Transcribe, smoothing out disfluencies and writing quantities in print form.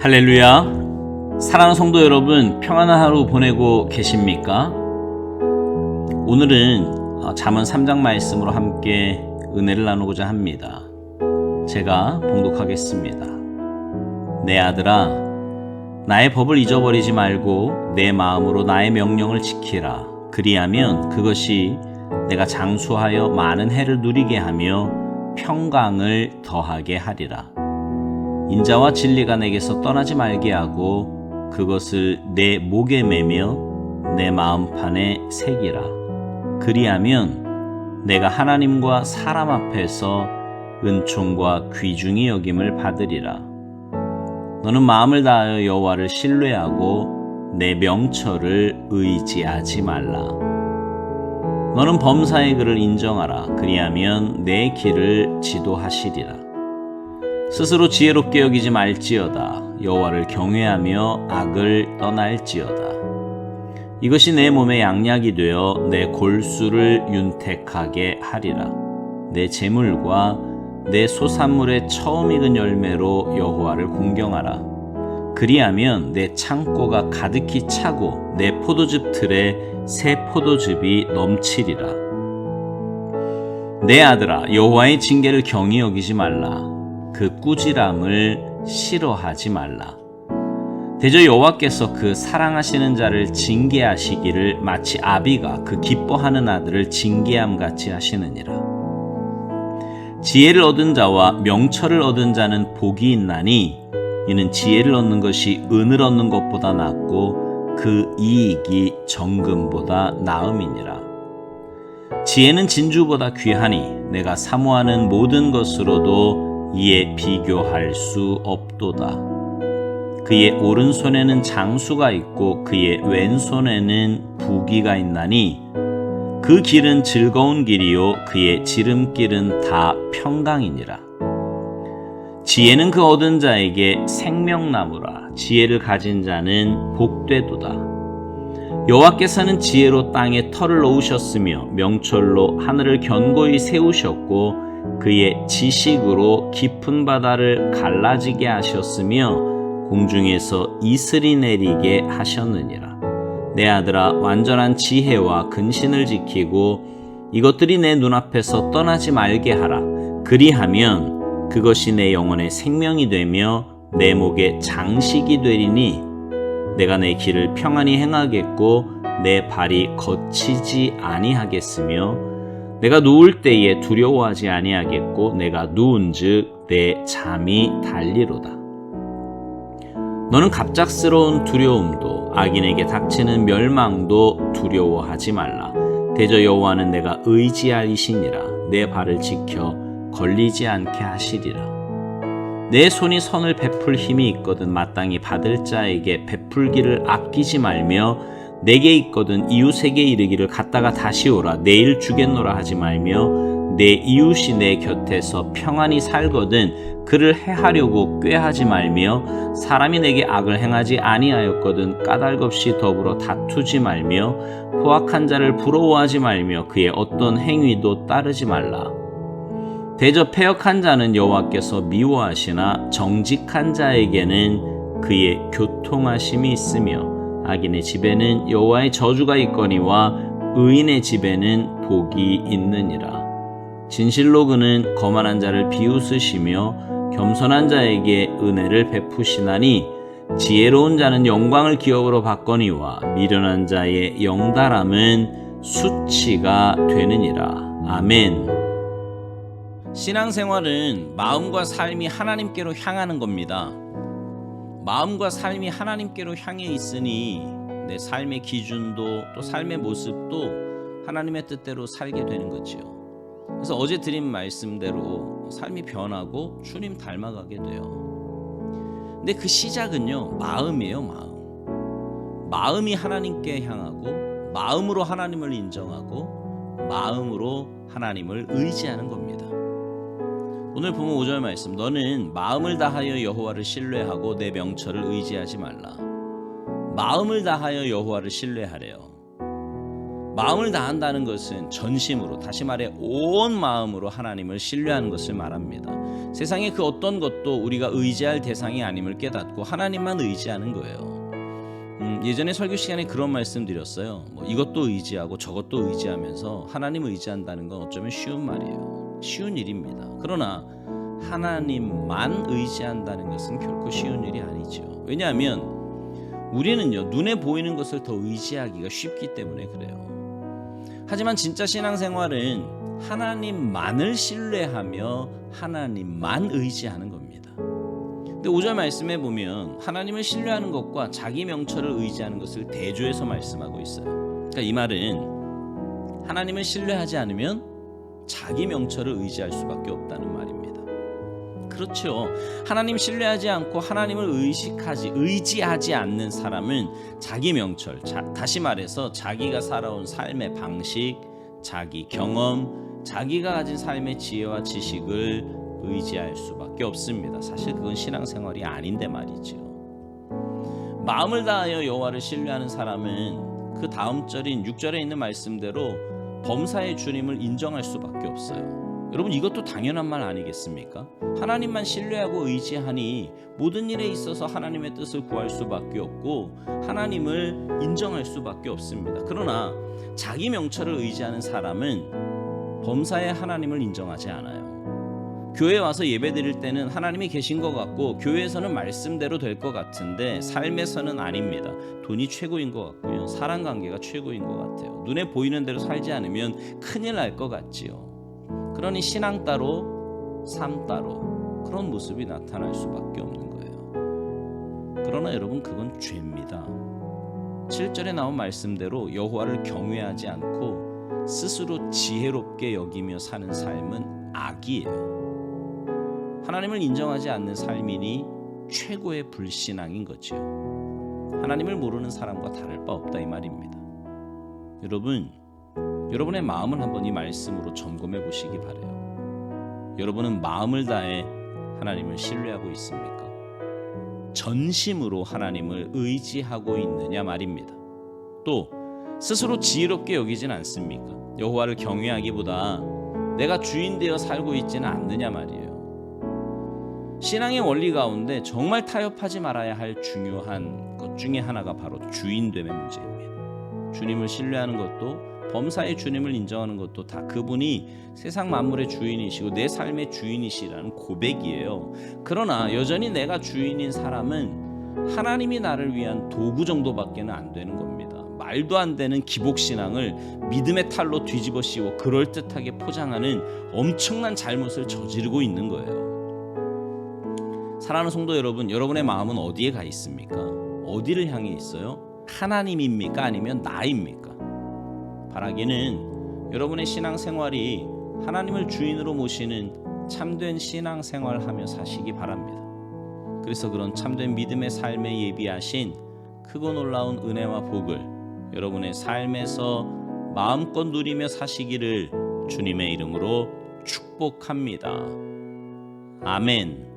할렐루야. 사랑하는 성도 여러분, 평안한 하루 보내고 계십니까? 오늘은 잠언 3장 말씀으로 함께 은혜를 나누고자 합니다. 제가 봉독하겠습니다. 내 아들아, 나의 법을 잊어버리지 말고 내 마음으로 나의 명령을 지키라. 그리하면 그것이 내가 장수하여 많은 해를 누리게 하며 평강을 더하게 하리라. 인자와 진리가 내게서 떠나지 말게 하고 그것을 내 목에 매며 내 마음판에 새기라. 그리하면 내가 하나님과 사람 앞에서 은총과 귀중히 여김을 받으리라. 너는 마음을 다하여 여호와를 신뢰하고 내 명철을 의지하지 말라. 너는 범사의 글을 인정하라. 그리하면 내 길을 지도하시리라. 스스로 지혜롭게 여기지 말지어다. 여호와를 경외하며 악을 떠날지어다. 이것이 내 몸에 양약이 되어 내 골수를 윤택하게 하리라. 내 재물과 내 소산물의 처음 익은 열매로 여호와를 공경하라. 그리하면 내 창고가 가득히 차고 내 포도즙 틀에 새 포도즙이 넘치리라. 내 아들아, 여호와의 징계를 경히 여기지 말라. 그 꾸지람을 싫어하지 말라. 대저 여호와께서 그 사랑하시는 자를 징계하시기를 마치 아비가 그 기뻐하는 아들을 징계함같이 하시느니라. 지혜를 얻은 자와 명철을 얻은 자는 복이 있나니 이는 지혜를 얻는 것이 은을 얻는 것보다 낫고 그 이익이 정금보다 나음이니라. 지혜는 진주보다 귀하니 내가 사모하는 모든 것으로도 이에 비교할 수 없도다. 그의 오른손에는 장수가 있고 그의 왼손에는 부귀가 있나니 그 길은 즐거운 길이요 그의 지름길은 다 평강이니라. 지혜는 그 얻은 자에게 생명나무라. 지혜를 가진 자는 복되도다. 여호와께서는 지혜로 땅에 터를 놓으셨으며 명철로 하늘을 견고히 세우셨고 그의 지식으로 깊은 바다를 갈라지게 하셨으며 공중에서 이슬이 내리게 하셨느니라. 내 아들아, 완전한 지혜와 근신을 지키고 이것들이 내 눈앞에서 떠나지 말게 하라. 그리하면 그것이 내 영혼의 생명이 되며 내 목의 장식이 되리니 내가 내 길을 평안히 행하겠고 내 발이 거치지 아니하겠으며 내가 누울 때에 두려워하지 아니하겠고 내가 누운즉 내 잠이 달리로다. 너는 갑작스러운 두려움도 악인에게 닥치는 멸망도 두려워하지 말라. 대저 여호와는 내가 의지할 이시니라. 내 발을 지켜 걸리지 않게 하시리라. 내 손이 선을 베풀 힘이 있거든 마땅히 받을 자에게 베풀기를 아끼지 말며 내게 있거든 이웃에게 이르기를 갔다가 다시 오라. 내일 주겠노라 하지 말며 내 이웃이 내 곁에서 평안히 살거든 그를 해하려고 꾀하지 말며 사람이 내게 악을 행하지 아니하였거든 까닭없이 더불어 다투지 말며 포악한 자를 부러워하지 말며 그의 어떤 행위도 따르지 말라. 대저 패역한 자는 여호와께서 미워하시나 정직한 자에게는 그의 교통하심이 있으며 악인의 집에는 여호와의 저주가 있거니와 의인의 집에는 복이 있느니라. 진실로 그는 거만한 자를 비웃으시며 겸손한 자에게 은혜를 베푸시나니 지혜로운 자는 영광을 기업으로 받거니와 미련한 자의 영달함은 수치가 되느니라. 아멘. 신앙생활은 마음과 삶이 하나님께로 향하는 겁니다. 마음과 삶이 하나님께로 향해 있으니 내 삶의 기준도 또 삶의 모습도 하나님의 뜻대로 살게 되는 거지요. 그래서 어제 드린 말씀대로 삶이 변하고 주님 닮아가게 돼요. 근데 그 시작은요, 마음이에요. 마음이 하나님께 향하고 마음으로 하나님을 인정하고 마음으로 하나님을 의지하는 겁니다. 오늘 보면 5절 말씀, 너는 마음을 다하여 여호와를 신뢰하고 내 명철을 의지하지 말라. 마음을 다하여 여호와를 신뢰하래요. 마음을 다한다는 것은 전심으로, 다시 말해 온 마음으로 하나님을 신뢰하는 것을 말합니다. 세상의 그 어떤 것도 우리가 의지할 대상이 아님을 깨닫고 하나님만 의지하는 거예요. 예전에 설교 시간에 그런 말씀 드렸어요. 이것도 의지하고 저것도 의지하면서 하나님 의지한다는 건 어쩌면 쉬운 말이에요. 쉬운 일입니다. 그러나 하나님만 의지한다는 것은 결코 쉬운 일이 아니죠. 왜냐하면 우리는요, 눈에 보이는 것을 더 의지하기가 쉽기 때문에 그래요. 하지만 진짜 신앙생활은 하나님만을 신뢰하며 하나님만 의지하는 겁니다. 근데 5절 말씀에 보면 하나님을 신뢰하는 것과 자기 명철을 의지하는 것을 대조해서 말씀하고 있어요. 그러니까 이 말은 하나님을 신뢰하지 않으면 자기 명철을 의지할 수밖에 없다는 말입니다. 그렇죠. 하나님 신뢰하지 않고 하나님을 의지하지 않는 사람은 자기 명철, 다시 말해서 자기가 살아온 삶의 방식, 자기 경험, 자기가 가진 삶의 지혜와 지식을 의지할 수밖에 없습니다. 사실 그건 신앙생활이 아닌데 말이죠. 마음을 다하여 여호와를 신뢰하는 사람은 그 다음 절인 6절에 있는 말씀대로 범사의 주님을 인정할 수밖에 없어요. 여러분, 이것도 당연한 말 아니겠습니까? 하나님만 신뢰하고 의지하니 모든 일에 있어서 하나님의 뜻을 구할 수밖에 없고 하나님을 인정할 수밖에 없습니다. 그러나 자기 명철을 의지하는 사람은 범사의 하나님을 인정하지 않아요. 교회에 와서 예배 드릴 때는 하나님이 계신 것 같고 교회에서는 말씀대로 될 것 같은데 삶에서는 아닙니다. 돈이 최고인 것 같고요, 사람관계가 최고인 것 같아요. 눈에 보이는 대로 살지 않으면 큰일 날 것 같지요. 그러니 신앙 따로 삶 따로 그런 모습이 나타날 수밖에 없는 거예요. 그러나 여러분, 그건 죄입니다. 7절에 나온 말씀대로 여호와를 경외하지 않고 스스로 지혜롭게 여기며 사는 삶은 악이에요. 하나님을 인정하지 않는 삶이니 최고의 불신앙인 거죠. 하나님을 모르는 사람과 다를 바 없다 이 말입니다. 여러분의 마음을 한번 이 말씀으로 점검해 보시기 바라요. 여러분은 마음을 다해 하나님을 신뢰하고 있습니까? 전심으로 하나님을 의지하고 있느냐 말입니다. 또 스스로 지혜롭게 여기진 않습니까? 여호와를 경외하기보다 내가 주인 되어 살고 있지는 않느냐 말이에요. 신앙의 원리 가운데 정말 타협하지 말아야 할 중요한 것 중에 하나가 바로 주인됨의 문제입니다. 주님을 신뢰하는 것도, 범사의 주님을 인정하는 것도 다 그분이 세상 만물의 주인이시고 내 삶의 주인이시라는 고백이에요. 그러나 여전히 내가 주인인 사람은 하나님이 나를 위한 도구 정도밖에는 안 되는 겁니다. 말도 안 되는 기복신앙을 믿음의 탈로 뒤집어 씌워 그럴듯하게 포장하는 엄청난 잘못을 저지르고 있는 거예요. 사랑하는 성도 여러분, 여러분의 마음은 어디에 가 있습니까? 어디를 향해 있어요? 하나님입니까? 아니면 나입니까? 바라기는 여러분의 신앙생활이 하나님을 주인으로 모시는 참된 신앙생활하며 사시기 바랍니다. 그래서 그런 참된 믿음의 삶에 예비하신 크고 놀라운 은혜와 복을 여러분의 삶에서 마음껏 누리며 사시기를 주님의 이름으로 축복합니다. 아멘.